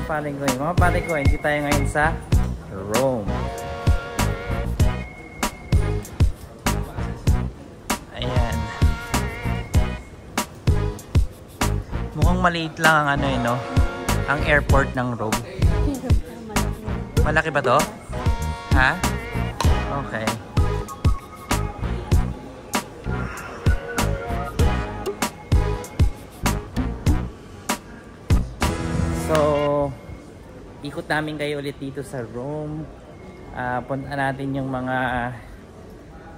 pare ko. Mga pare ko, hindi tayo ngayon sa Rome. Ayan. Mukhang maliit lang ang ano eh, no? Ang airport ng Rome. Malaki ba to? Ha? Okay. So, ikot namin kayo ulit dito sa Rome. Punta natin yung mga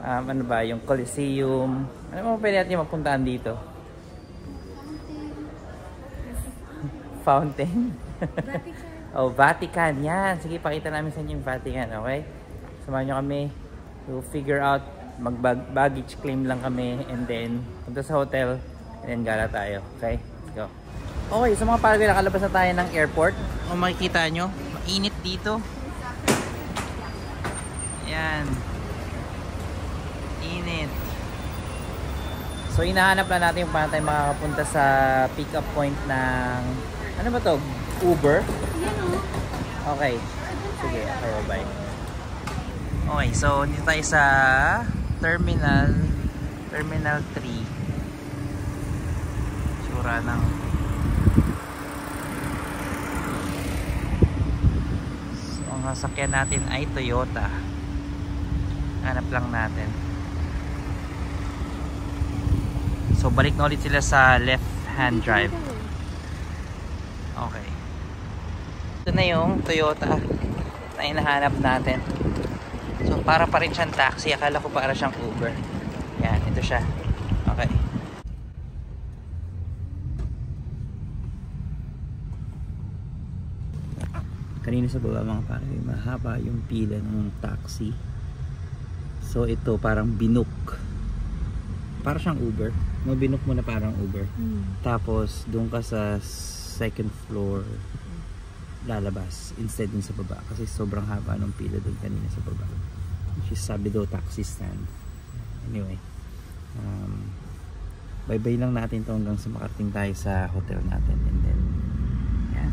ano ba, yung Colosseum. Ano mo pwede natin mapuntaan dito? Fountain. Vatican. Oh, Vatican. Yan. Sige, pakita namin sa inyo yung Vatican. Okay? Samahan nyo kami. We'll figure out. Mag-baggage claim lang kami. And then, punta sa hotel. And then, gala tayo. Okay? Let's go. Okay, so mga pare, nakalabas na tayo ng airport. Kung makikita nyo, mainit dito. Ayan. Init. So, hinahanap na natin yung paano tayo makakapunta sa pick-up point ng, ano ba to? Uber? Okay. Sige, okay, bye. Okay, so dito tayo sa Terminal 3. Sura ng ang sasakyan natin ay Toyota. Hanap lang natin. So balik na ulit sila sa left hand drive. Okay. Ito na yung Toyota na hinahanap natin. So para pa rin siyang taxi. Akala ko para siyang Uber. Yan, ito siya. Okay. Kanina sa baba mga pare, mahaba yung pila ng taxi. So ito parang binook. Para siyang Uber. Mabinook mo na parang Uber. Tapos doon ka sa second floor lalabas instead dun sa baba. Kasi sobrang haba ng pila doon kanina sa baba. Which is Sabido taxi stand. Anyway. Bye-bye lang natin to hanggang sa makarating tayo sa hotel natin. And then, yeah.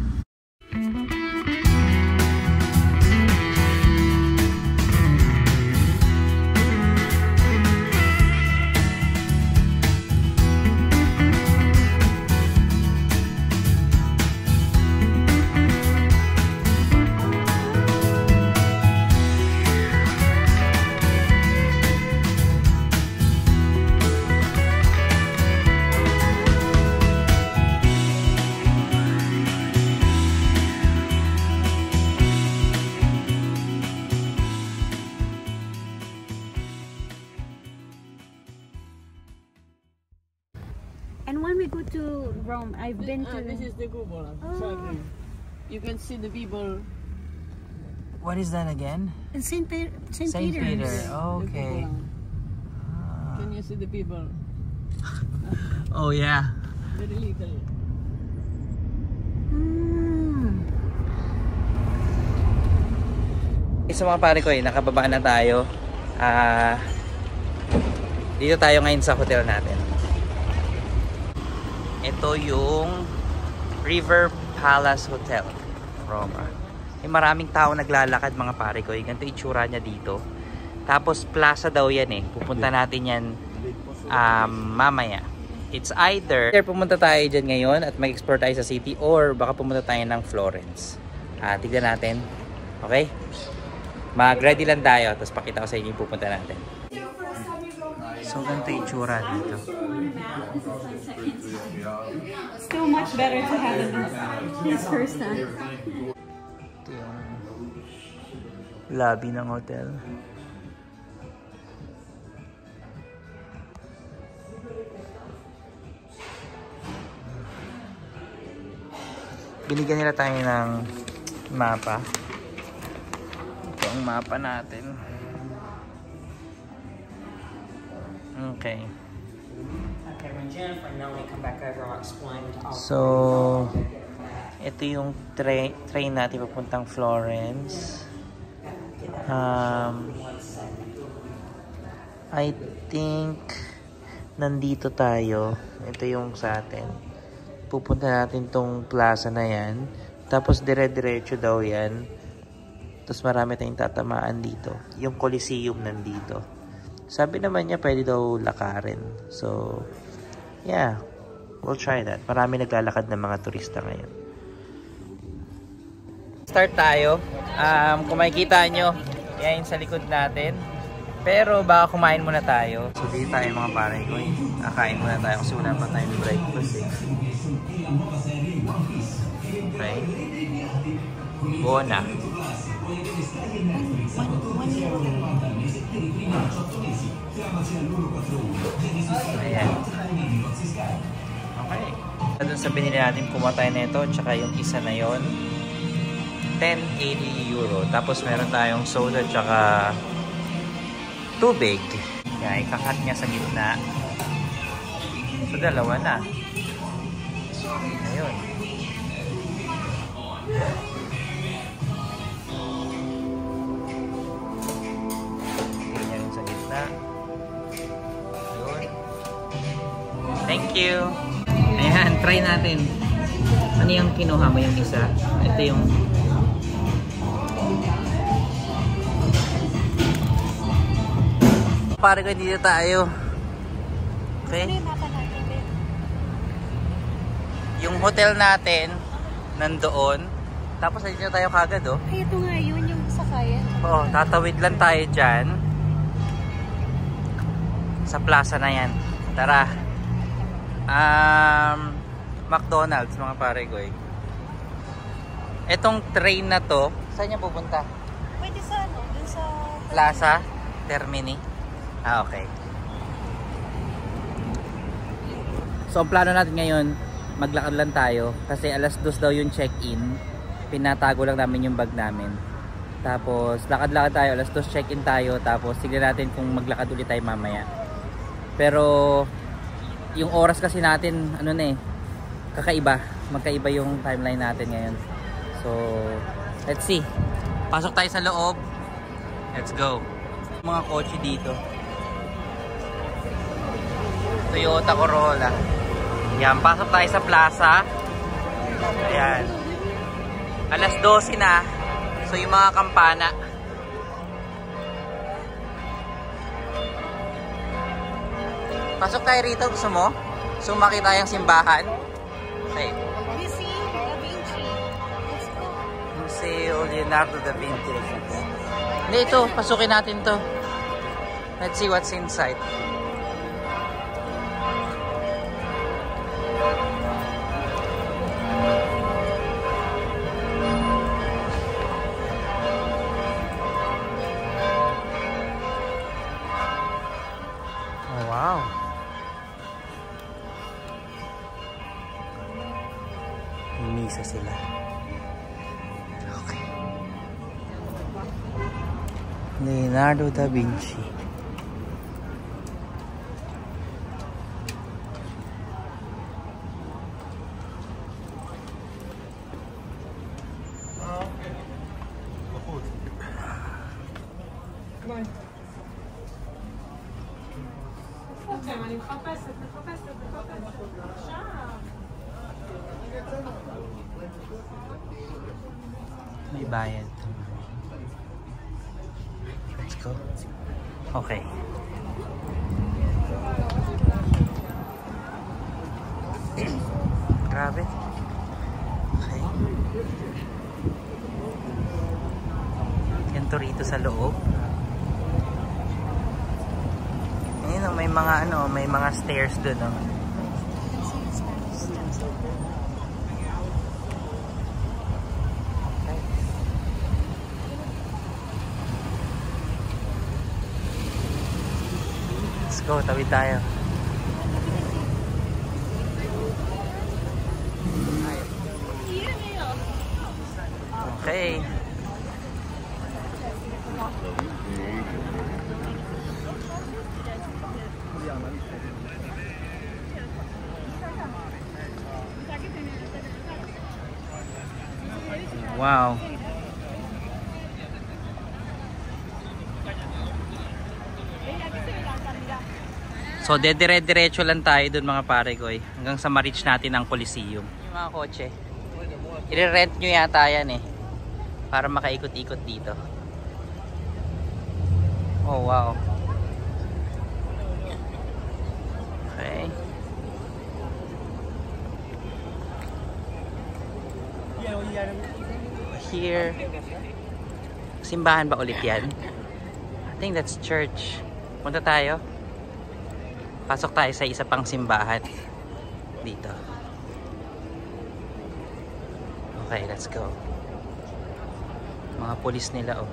And when we go to Rome, I've been to... This is the Cupola. Sorry. You can see the people. What is that again? St. Peter. Okay. Can you see the people? Oh yeah. Very little. So mga pare ko, nakababa na tayo. Dito tayo ngayon sa hotel natin. Ito yung River Palace Hotel, Roma. Maraming tao naglalakad mga pare ko. Ganito itsura niya dito. Tapos plaza daw yan eh. Pupunta natin yan mamaya. It's either pumunta tayo dyan ngayon at mag-explore tayo sa city, or baka pumunta tayo ng Florence. Tignan natin. Okay? Mag-ready lang tayo. Tapos pakita ko sa inyo yung pupunta natin. So ganito itsura dito. Still much better to have it this first time. Ito yung lobby ng hotel. Binigyan nila tayo ng mapa. Ito ang mapa natin. Okay. So, ito yung train natin papuntang Florence. I think nandito tayo. Ito yung sa atin. Pupunta natin tong plaza na yan. Tapos dire-diretso daw yan. Tapos marami tayong tatamaan dito. Yung Coliseum nandito. Sabi naman niya pwede daw lakarin. So, yeah. We'll try that. Marami naglalakad ng mga turista ngayon. Start tayo. Kung makikita nyo, yan sa likod natin. Pero baka kumain muna tayo. So dito tayo mga pare ko. Kakain muna tayo kasi wala pa tayong breakfast eh. Okay. Bona. Ayan. Okay. Doon sa binili natin pumatay na ito. Tsaka yung isa na yon 1080 euro. Tapos meron tayong soda tsaka tubig. Kaya ikakat niya sa gitna. So dalawa na. Ayun. Tingnan niya rin sa gitna. Ayun. Thank you. Ayan, try natin. Ano yung kinuha mo yung isa? Ito yung pare ko, dito tayo. Okay? Yung hotel natin nandoon. Tapos dito tayo kagad, oh. Ay, ito nga yun, yung sakayan. Oo, tatawid lang tayo dyan. Sa plaza na yan. Tara. McDonald's, mga pare ko, eh. Etong train na to, saan niya pupunta? Pwede sa ano, dun sa Plaza Termini. Okay. So, ang plano natin ngayon, maglakad lang tayo. Kasi alas 2 daw yung check-in. Pinatago lang namin yung bag namin. Tapos, lakad-lakad tayo. Alas 2 check-in tayo. Tapos, sige natin kung maglakad ulit tayo mamaya. Pero, yung oras kasi natin, ano na eh, kakaiba. Magkaiba yung timeline natin ngayon. So, let's see. Pasok tayo sa loob. Let's go. Mga kotse dito. Toyota Corolla. Yan, pasok tayo sa plaza. Ayan. Alas 12 na. So yung mga kampana. Pasok tayo rito, gusto mo? So makita yung simbahan. Okay. Museum Da Vinci. Let's go. Museo Leonardo da Vinci. Hindi, ito. Pasukin natin to. Let's see what's inside. Wow. Misa sila. Okay. Leonardo da Vinci. May bayad. Let's go. Okay. Grabe. Okay. Ganito rito sa loob. Ayun, may mga ano, may mga stairs doon, no? Let's go, tawid tayo. Okay. Wow. So, dire-diretso lang tayo dun mga pare ko, hanggang sa ma-reach natin ang Coliseum. Yung mga kotse. I-rent nyo yata yan eh. Para makaikot-ikot dito. Oh wow. Okay. Here. Simbahan ba ulit yan? I think that's church. Punta tayo. Pasok tayo sa isa pang simbahan. Dito. Okay, let's go. Mga pulis nila oh.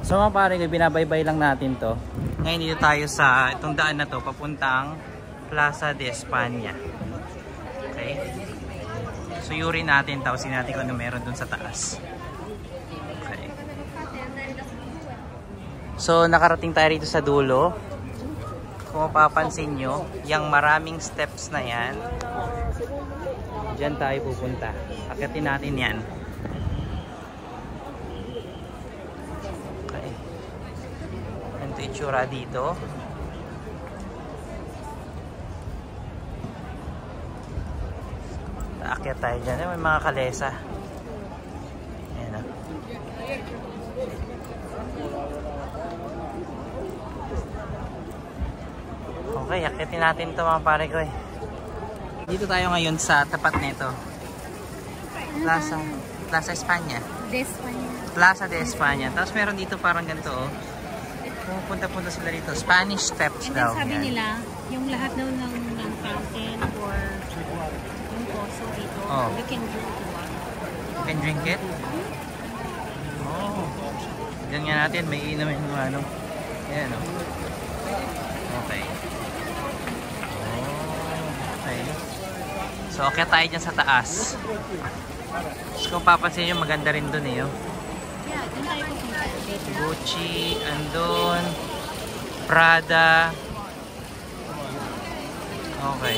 So mga pare, binabaybay lang natin to. Ngayon dito tayo sa itong daan na to papuntang Plaza de España. Okay? Suyurin natin, tapusin natin kung ano meron dun sa taas. Okay. So nakarating tayo rito sa dulo. Kung mapapansin nyo, yung maraming steps na yan, dyan tayo pupunta. Akitin natin yan. Itsura dito. Aakyat tayo dyan. May mga kalesa. Ayan o. Okay, akyatin natin ito mga pare ko eh. Dito tayo ngayon sa tapat nito. Plaza España. Plaza de España. Tapos meron dito parang ganito oh. Pupunta-punta sila dito. Spanish Steps daw. Sabi nila, yung lahat daw ng fountain or yung poso dito, you can drink it. You can drink it? Oh. Diyan nga natin, may inumin ng ano. Ayan o. Okay. Okay. So, okay tayo dyan sa taas. So, kung papansin nyo, maganda rin dun eh. Oh. Yeah, dun tayo pupunta. Gucci, andun, Prada. Okay.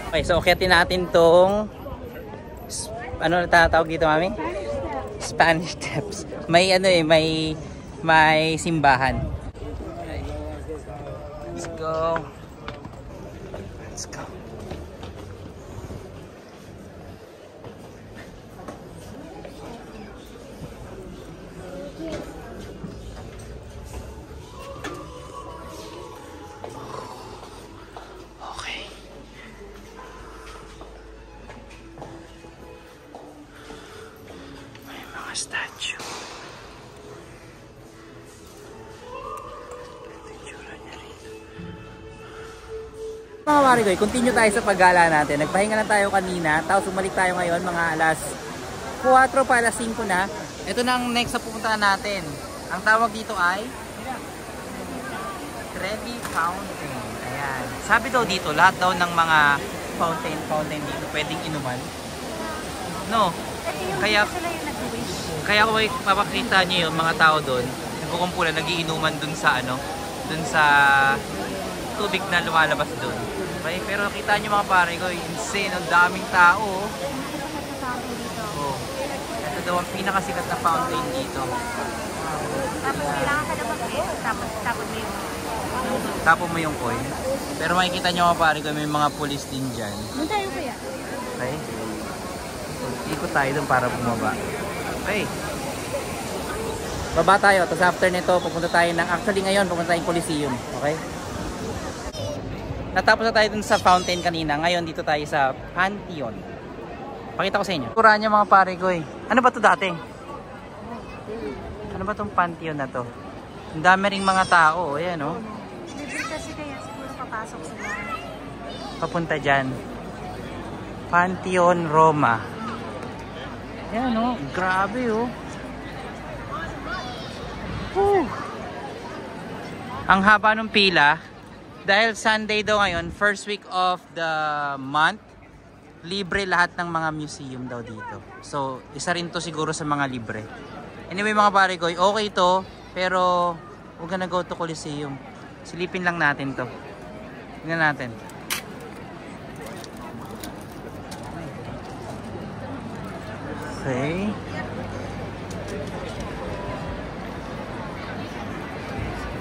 Okay, so akyatin natin tong ano natatawag dito, mami? Spanish Steps. May ano eh, may simbahan. Okay. Let's go. Let's go. Statue. Mga marigoy, continue tayo sa paggala natin. Nagpahinga na tayo kanina, tapos umalik tayo ngayon mga alas 4 pa, alas 5 na. Ito na ang next na pupuntahan natin. Ang tawag dito ay Trevi Fountain. Ayan. Sabi daw dito, lahat daw ng mga fountain dito pwedeng inuman. No? Kaya kung mapakita nyo yung mga tao doon, nagkukumpulan, nagiinuman doon sa ano, doon sa tubig na lumalabas doon. Okay? Pero nakita nyo mga pare ko, insane, ang daming tao. Oh. Ito daw ang pinakasikat na fountain dito. Tapos kailangan ka na mag-get, tapos mo yung coin. Pero makikita nyo mga pare ko, may mga pulis din dyan. Doon tayo kaya? Okay? Ikot tayo doon para bumaba. Okay. Baba tayo. Tapos after nito, pupunta tayo ng... Actually ngayon, pupunta tayong Coliseum. Okay? natapos na tayo dun sa fountain kanina. Ngayon dito tayo sa Pantheon. Pakita ko sa inyo. Kuraan niya mga pare ko eh. Ano ba to dati? Ano ba tong Pantheon na to? Ang dami ring mga tao. Ayan o. Libre kasi kaya siguro papasok sila. Papunta dyan. Pantheon, Roma. Ayan o. Grabe o. Ang haba ng pila. Dahil Sunday daw ngayon, first week of the month, libre lahat ng mga museum daw dito. So, isa rin to siguro sa mga libre. Anyway mga pare ko, okay to, pero we're gonna go to Coliseum. Silipin lang natin to. Tingnan natin. Okay.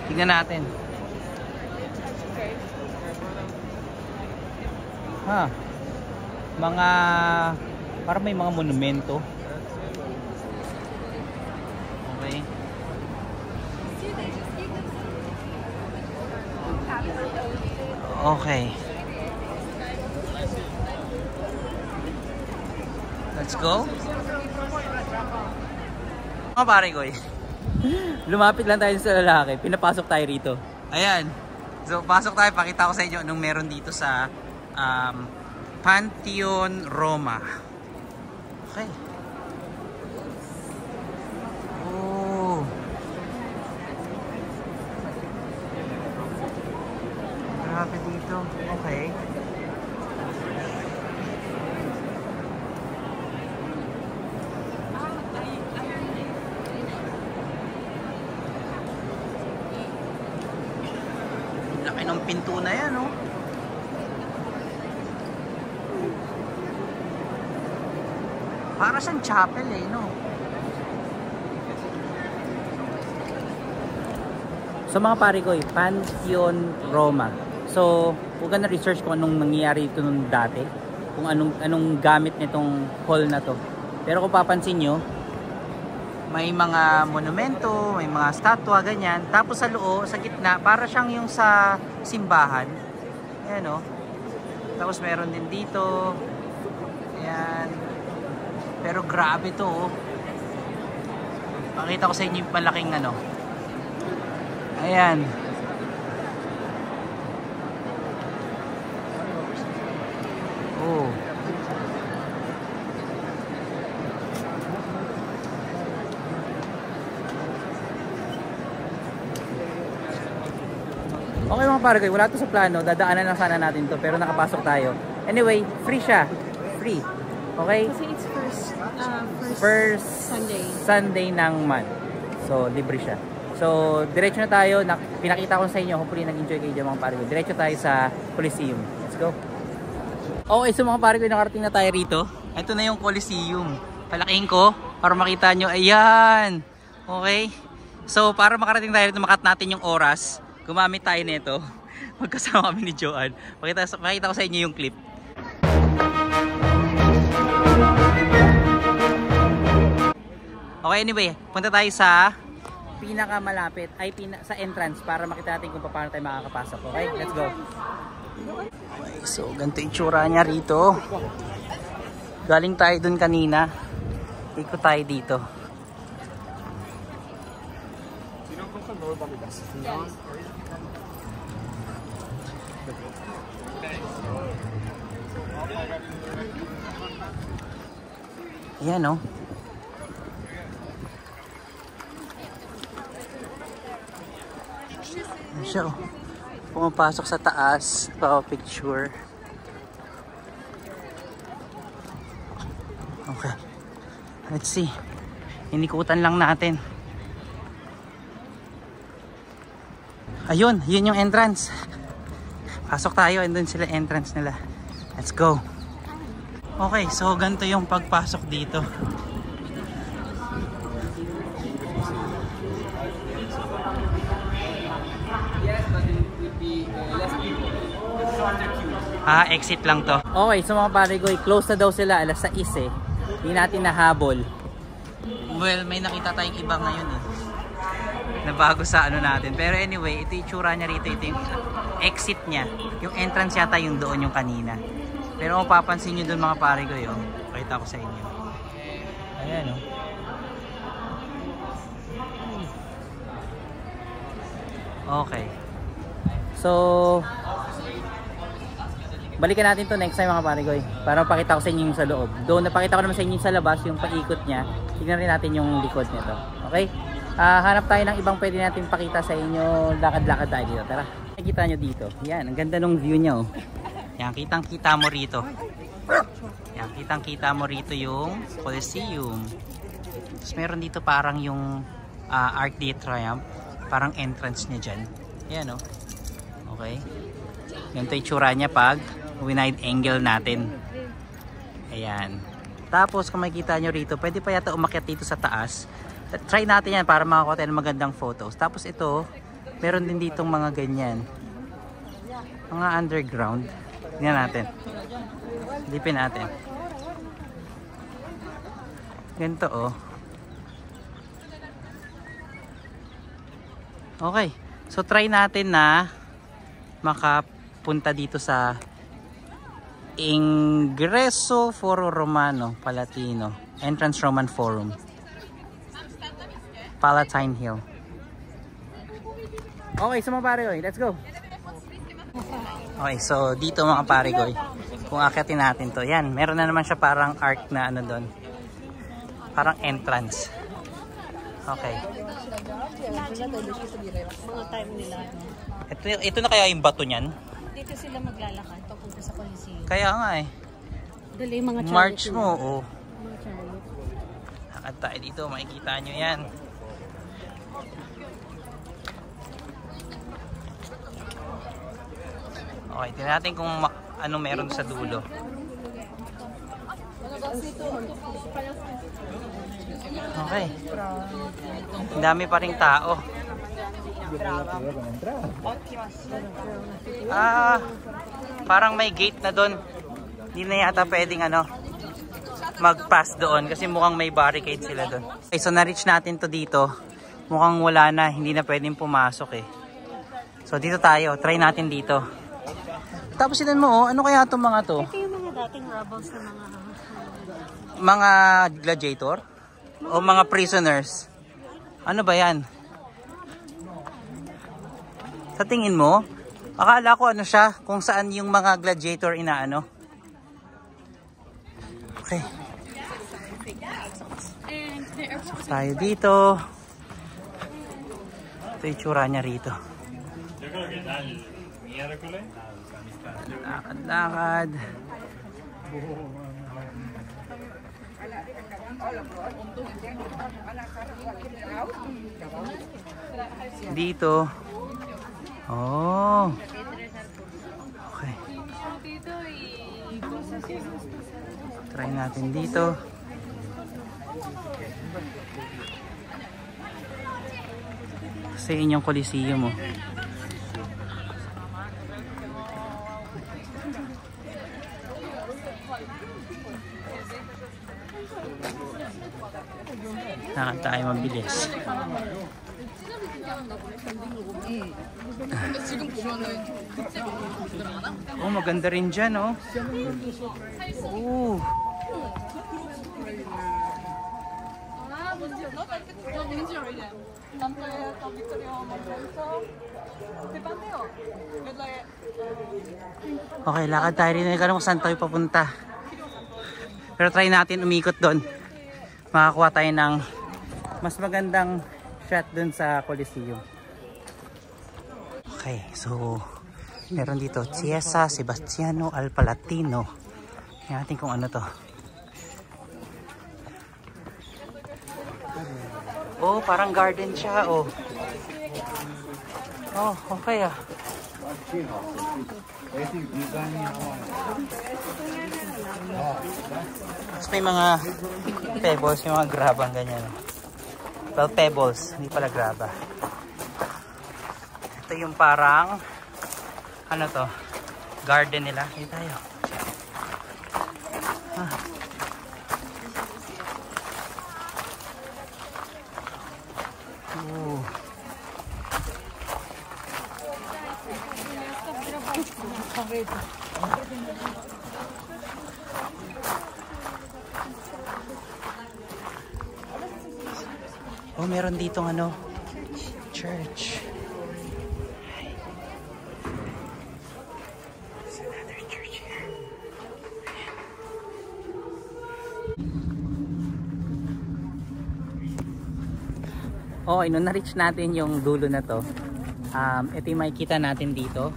Tingnan natin. Mga parang may mga monumento. Okay. Okay. Let's go. Mga pare ko, lumapit lang tayo sa lalaki. Pinapasok tayo rito. Ayan. So, pasok tayo. Pakita ko sa inyo anong meron dito sa Pantheon, Roma. Okay. Oh. Grabe dito. Okay. Laki ng pinto na yan, oh. Para siyang chapel eh, no? So mga pare ko, Pantheon, Roma. So, huwag na research kung anong nangyayari ito nung dati. Kung anong gamit nitong hall na to. Pero kung papansin nyo, may mga monumento, may mga statwa, ganyan. Tapos sa loob, sa gitna, para siyang yung sa simbahan. Ayan o. Tapos meron din dito. Ayan. Pero grabe to oh. Pakita ko sa inyo yung malaking ano. Ayan. Oh. Okay mga pare ko, wala to sa plano. Dadaanan lang sana natin to, pero nakapasok tayo. Anyway, free siya. Free. Okay? Kasi it's first Sunday ng month. So, libre siya. So, diretso na tayo. Pinakita ko sa inyo. Hopefully, nag-enjoy kayo dyan mga pare ko. Diretso tayo sa Coliseum. Let's go. Okay, so mga pare ko, nakarating na tayo rito. Ito na yung Coliseum. Palakihin ko para makita nyo. Ayan. Okay. So, para makarating tayo rito, makat natin yung oras. Gumamit tayo nito. Magkasama kami ni Joanne. Pakita ko sa inyo yung clip. Okay, anyway, punta tayo sa pinakamalapit ay sa entrance para makita natin kung paano tayo makakapasok. Okay, let's go. Okay, so ganito yung tsura niya rito. Galing tayo dun kanina. Ikot tayo dito. Ayan o. Siya oh. Pumapasok sa taas, picture. Okay. Let's see. Inikutan lang natin. Ayun, yun yung entrance. Pasok tayo, andun sila entrance nila. Let's go. Okay, so ganito yung pagpasok dito. Exit lang to. Okay, so mga pare ko, close na daw sila, alas 6 eh. Hindi natin nahabol. Well, may nakita tayong iba ngayon eh. Nabago sa ano natin. Pero anyway, ito yung itsura niya rito. Ito yung exit niya. Yung entrance yata yung doon yung kanina. Pero kung papansin nyo doon mga pare ko yun, pakita ko sa inyo. Ayan o. Okay. So, balikan natin to next time mga pare ko. Para mapakita ko sa inyo yung sa loob. Doon napakita ko naman sa inyo sa labas yung paikot niya. Tignan rin natin yung likod nito. Okay? Hanap tayo ng ibang pwede natin pakita sa inyo. Lakad-lakad tayo dito. Tara. Nakikita nyo dito. Yan. Ang ganda ng view nyo. Yan. Kitang-kita mo rito. Yan. Kitang-kita mo rito yung Coliseum. Tapos meron dito parang yung Arc de Triomphe. Parang entrance niya dyan. Yan o. Okay. Ganito yung tsura niya pag wide angle natin. Ayan. Tapos kung makikita nyo rito, pwede pa yata umakyat dito sa taas. Try natin yan para makakuha tayo ng magandang photos. Tapos ito, meron din ditong mga ganyan. Mga underground. Tingnan natin. Lipin natin. Ganito oh. Okay. So try natin na makapunta dito sa Ingreso Foro Romano Palatino Entrance Roman Forum Palatine Hill. Okay, so mga pare ko, let's go. Okay, so dito mga pare ko, kung akyatin natin to, yan, meron na naman siya parang arc na ano doon, parang entrance. Okay. Mga time nila. Ito na kaya yung bato niyan? Dito sila maglalakad papunta sa Coliseum. Kaya nga eh. Dali yung mga March mo, oh. Mga chariot. Lakad tayo dito, makikita nyo yan. Okay, tingnan natin kung ano meron sa dulo. Okay. Ang dami pa ring tao. Parang may gate na doon. Hindi na yata pwedeng ano, mag-pass doon kasi mukhang may barricade sila doon. Okay, so na-reach natin to dito. Mukhang wala na, hindi na pwedeng pumasok eh. So dito tayo, try natin dito. Tapos sinan mo, oh, ano kaya itong mga to? Ito yung mga dating rebels na mga gladiator? O mga prisoners? Ano ba yan? Sa tingin mo, akala ko ano siya, kung saan yung mga gladiator inaano. Okay. Tayo dito. Ito yung tsura niya rito. Lakad-lakad. Dito. Oh. Okay. Try natin dito. Sa inyong Coliseum mo. Lakad tayo mabilis. Oh, maganda rin dyan, oh. Oh. Okay, lakad tayo rin. Hindi ka kung saan tayo papunta. Pero try natin umikot doon. Makakuha tayo ng mas magandang shot dun sa Coliseum. Okay, so meron dito Chiesa Sebastiano al Palatino. Tingnan natin kung ano to. Oh, parang garden siya, oh. Oh, okay ah. Tapos may mga pebbles, may mga grabang ganyan. Well, pebbles, hindi pala graba. Ito yung parang ano to, garden nila. Dito tayo. Oh, meron ditong ano, church. There's another church here. Okay, nung na-reach natin yung dulo na to, ito yung makikita natin dito.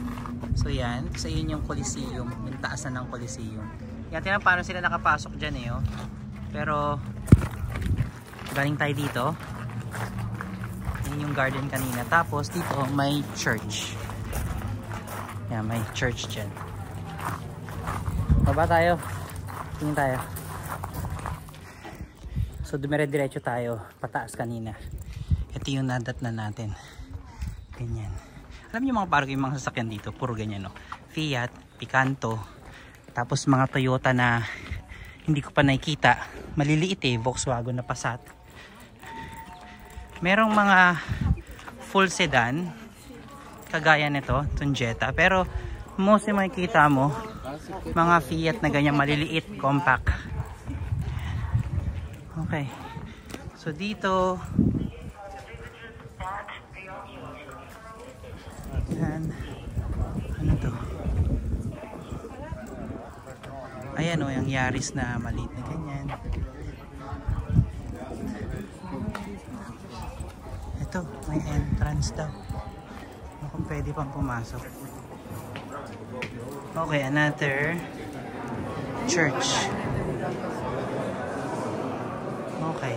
So yan, kasi yun yung Coliseum, yung taas na ng Coliseum. Yan, tingnan paano sila nakapasok dyan eh, oh. Pero, galing tayo dito. Yan yung garden kanina. Tapos dito may church. Yan, may church dyan. Baba tayo. Tingin tayo. So dumire-diretso tayo pataas kanina. Ito yung nadat na natin. Ganyan. Alam niyo mga parang yung mga sasakyan dito, puro ganyan, no? Fiat, Picanto, tapos mga Toyota na hindi ko pa nakikita. Maliliit eh, Volkswagen na Passat. Merong mga full sedan kagaya nito, itong Jetta, pero mostly makikita mo mga Fiat na ganyan maliliit, compact. Okay, so dito yan, ano to, ayan o, yung Yaris na maliit na ganyan. Ito, may entrance daw. Kung pwede pang pumasok. Okay, another church. Okay.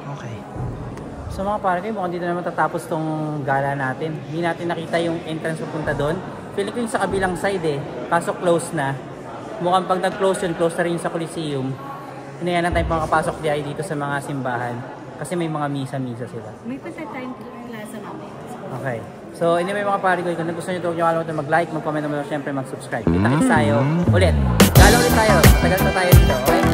Okay. So mga pare, mukhang dito naman tatapos tong gala natin. Hindi natin nakita yung entrance papunta doon. Feeling ko yung sa kabilang side eh. Kaso close na. Mukhang pag nag-close yun, close na rin yung sa Coliseum. Hinayaan na tayo makapasok di ay dito sa mga simbahan kasi may mga misa-misa sila. May pa-time plaza namin. Okay. So, anyway mga pare ko, kung gusto nyo ito, huwag nyo kalimutan mag-like, mag-comment naman, syempre mag-subscribe. Kita-kits tayo ulit. Galaw ulit tayo. Tagal na tayo dito. Okay?